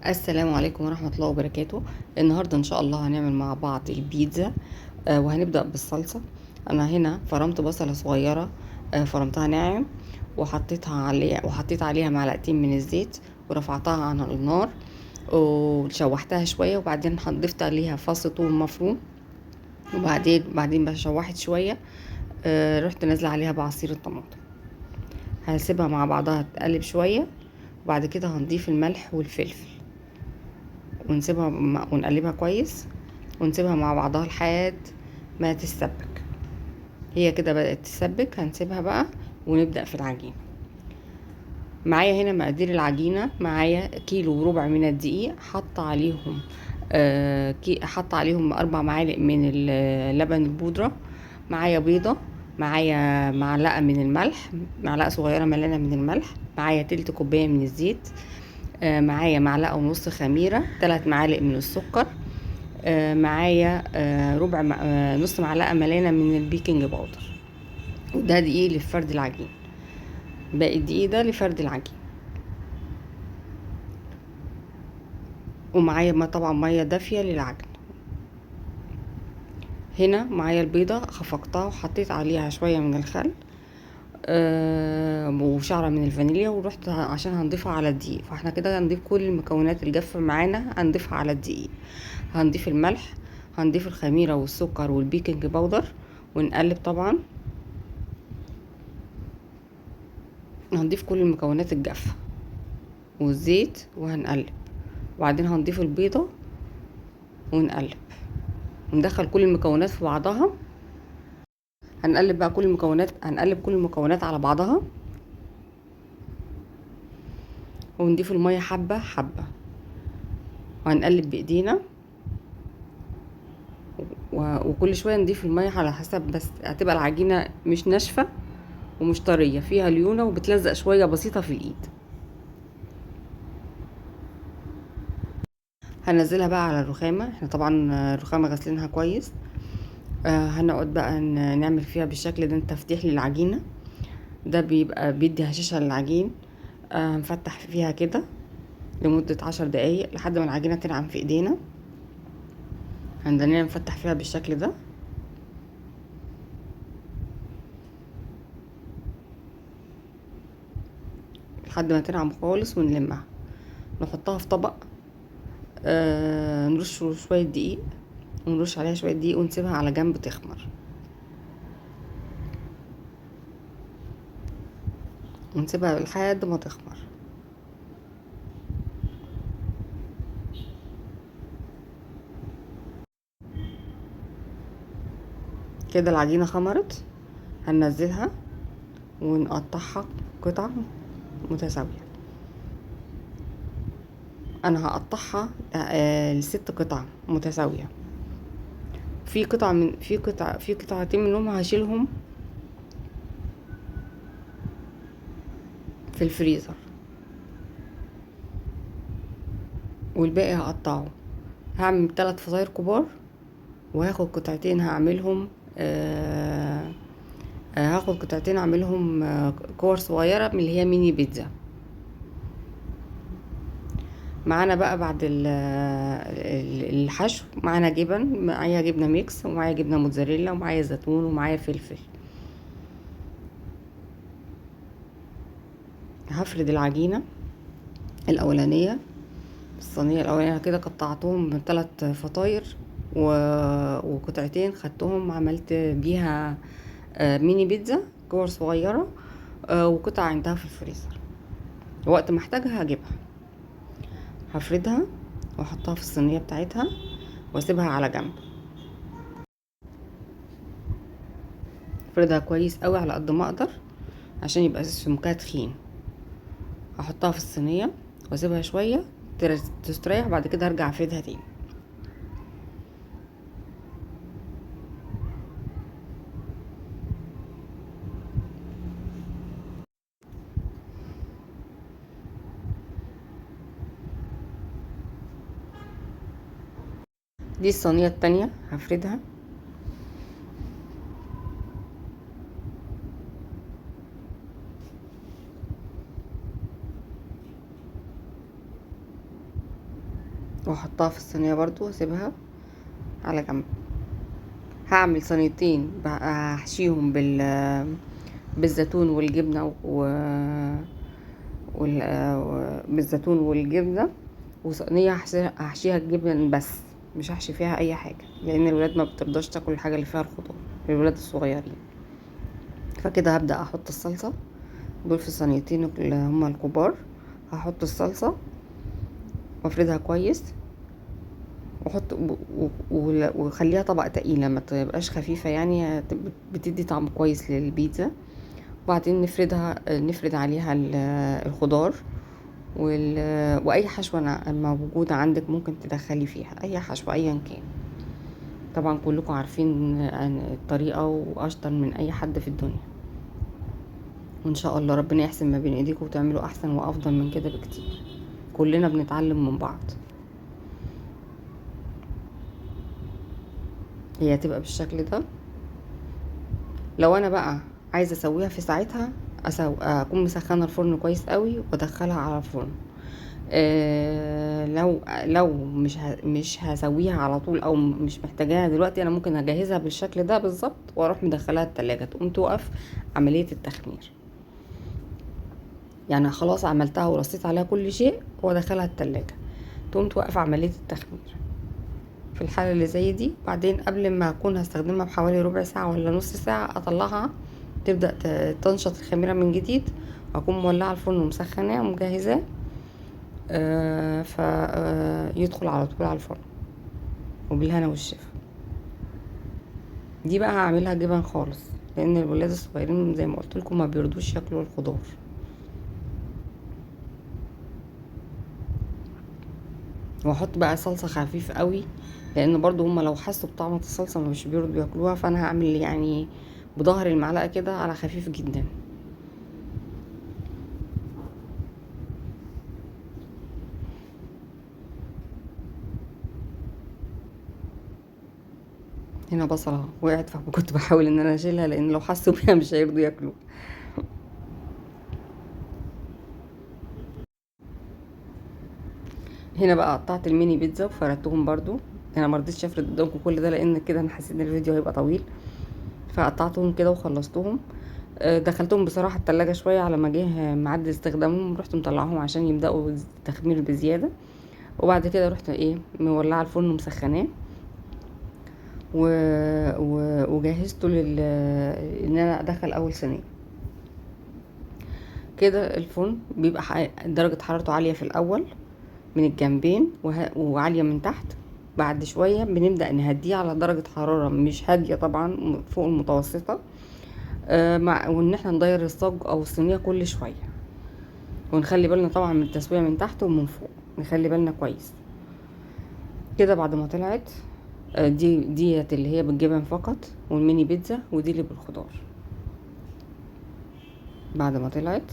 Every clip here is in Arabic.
السلام عليكم ورحمة الله وبركاته. النهاردة إن شاء الله هنعمل مع بعض البيتزا. وهنبدأ بالصلصة. أنا هنا فرمت بصلة صغيرة، فرمتها ناعم، وحطيت عليها معلقتين من الزيت، ورفعتها عن النار وشوحتها شوية، وبعدين ضفت عليها فص ثوم مفروم، وبعدين بقى شوحت شوية. رحت نازلة عليها بعصير الطماطم. هسيبها مع بعضها تقلب شوية، وبعد كده هنضيف الملح والفلفل، ونقلبها كويس، ونسيبها مع بعضها لحد ما تتسبك. هي كده بدأت تتسبك، هنسيبها بقى ونبدأ في العجين. معايا هنا مقادير العجينة. معايا 1.4 كيلو من الدقيق، حط عليهم 4 معالق من اللبن البودرة. معايا بيضة. معايا معلقة من الملح، معلقة صغيرة ملانة من الملح. معايا تلت كوباية من الزيت. معايا معلقة ونص خميرة، 3 معالق من السكر. معايا نص معلقة ملانة من البيكنج باودر. وده دقيق لفرد العجين. باقي الدقيق ده لفرد العجين. ومعايا طبعا مية دافية للعجن. هنا معايا البيضة، خفقتها وحطيت عليها شوية من الخل، وشعرة من الفانيليا، ورحت عشان هنضيفها على الدقيق. فاحنا كده هنضيف كل المكونات الجافة معانا، هنضيفها على الدقيق. هنضيف الملح، هنضيف الخميرة والسكر والبيكنج باودر، ونقلب طبعا. هنضيف كل المكونات الجافة والزيت وهنقلب، وبعدين هنضيف البيضة ونقلب، وندخل كل المكونات في بعضها. هنقلب كل المكونات على بعضها، ونضيف المية حبة حبة، وهنقلب بإيدينا. وكل شوية نضيف المية على حسب، بس هتبقى العجينة مش ناشفة ومش طرية، فيها ليونة وبتلزق شوية بسيطة في الإيد. هنزلها بقى على الرخامة. احنا طبعا الرخامة غسلينها كويس. هنقعد بقى نعمل فيها بالشكل ده تفتيح للعجينة. ده بيبقى بيدي هشاشة للعجين. هنفتح فيها كده لمدة 10 دقايق لحد ما العجينة تنعم في ايدينا. هنضلنا نفتح فيها بالشكل ده لحد ما تنعم خالص، ونلمها نحطها في طبق. نرش شوية دقيق، ونرش عليها شوية دقيق، ونسيبها على جنب تخمر، ونسيبها لحد ما تخمر. كده العجينة خمرت. هننزلها ونقطعها قطع متساوية. انا هقطعها ل6 قطع متساوية. في قطعتين منهم هشيلهم في الفريزر، والباقي هقطعه. هعمل 3 فطاير كبار، وهاخد قطعتين هعملهم هاخد قطعتين اعملهم كور صغيرة من اللي هي ميني بيتزا. معانا بقى بعد الحشو، معانا جبن. معايا جبنة ميكس، ومعايا جبنة موتزاريلا، ومعايا زيتون، ومعايا فلفل. هفرد العجينة الأولانية. الصينية الأولانية كده قطعتهم من 3 فطاير، وقطعتين خدتهم عملت بيها ميني بيتزا كور صغيرة. وقطع عندها في الفريزر، وقت ما احتاجها هجيبها. هفردها واحطها في الصينية بتاعتها، واسيبها على جنب. افردها كويس قوي على قد ما اقدر عشان يبقى سمكها تخين. هحطها في الصينية واسيبها شوية تستريح، بعد كده ارجع افردها تاني. دي الصينية التانية هفردها. واحطها في الصينيه برضو واسيبها على جنب. هعمل صينيتين بقى هحشيهم بالزيتون والجبنه بالزيتون والجبنه، وصينيه هحشيها الجبن بس، مش هحشي فيها اي حاجه، لان الولاد ما بترضاش تاكل الحاجه اللي فيها الخضار، الولاد الصغيرين. فكده هبدا احط الصلصه دول في الصينيتين اللي هما الكبار. هحط الصلصه وافردها كويس، واحط وخليها طبقه تقيله، ما تبقاش خفيفه، يعني بتدي طعم كويس للبيتزا. وبعدين نفرد عليها الخضار واي حشوه موجوده عندك ممكن تدخلي فيها اي حشوه ايا كان. طبعا كلكم عارفين الطريقه واشطر من اي حد في الدنيا، وان شاء الله ربنا يحسن ما بين ايديكم وتعملوا احسن وافضل من كده بكتير. كلنا بنتعلم من بعض. هي هتبقى بالشكل ده. لو انا بقى عايزه اسويها في ساعتها اكون مسخنه الفرن كويس قوي وادخلها على الفرن. لو مش هسويها على طول او مش محتاجاها دلوقتي، انا ممكن اجهزها بالشكل ده بالظبط واروح مدخلها التلاجة، تقوم توقف عمليه التخمير. يعني خلاص عملتها ورصيت عليها كل شيء وادخلها التلاجة، تقوم توقف عمليه التخمير. في الحاله اللي زي دي بعدين قبل ما اكون هستخدمها بحوالي ربع ساعه ولا نص ساعه اطلعها تبدا تنشط الخميره من جديد، واكون مولعه الفرن ومسخناه ومجهزاه. فيدخل على طول على الفرن وبالهنا والشفا. دي بقى هعملها جبن خالص، لان الولاد الصغيرين زي ما قلت لكم ما بيرضوش ياكلوا الخضار. واحط بقى صلصه خفيف قوي، لان برضو هما لو حسوا بطعمه الصلصه مش بيرضوا ياكلوها، فانا هعمل يعني بظهر المعلقه كده على خفيف جدا. هنا بصله وقعت فكنت بحاول ان انا اشيلها، لان لو حسوا بيها مش هيرضوا ياكلوها. هنا بقى قطعت الميني بيتزا وفردتهم برضو. انا مرضتش افرد قدامكم كل ده لان كده انا حسيت ان الفيديو هيبقى طويل، فقطعتهم كده وخلصتهم. دخلتهم بصراحه التلاجة شويه على ما جه ميعاد استخدامهم، رحت مطلعهم عشان يبداوا تخمير بزياده. وبعد كده رحت مولعه الفرن ومسخناه وجهزته ان انا ادخل اول صينيه. كده الفرن بيبقى درجه حرارته عاليه في الاول من الجنبين وعاليه من تحت. بعد شويه بنبدا نهديه على درجه حراره مش هاديه طبعا، فوق المتوسطه. وان احنا ندير الصاج او الصينيه كل شويه، ونخلي بالنا طبعا من التسويه من تحت ومن فوق، نخلي بالنا كويس. كده بعد ما طلعت ديت اللي هي بالجبن فقط، والميني بيتزا ودي اللي بالخضار. بعد ما طلعت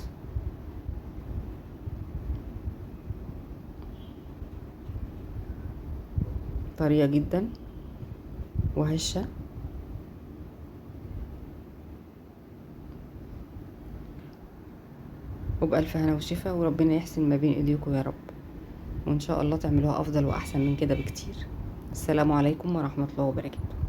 طرية جدا وهشة، وبألف هنا وشفا، وربنا يحسن ما بين ايديكم يا رب، وان شاء الله تعملوها افضل واحسن من كده بكتير. السلام عليكم ورحمة الله وبركاته.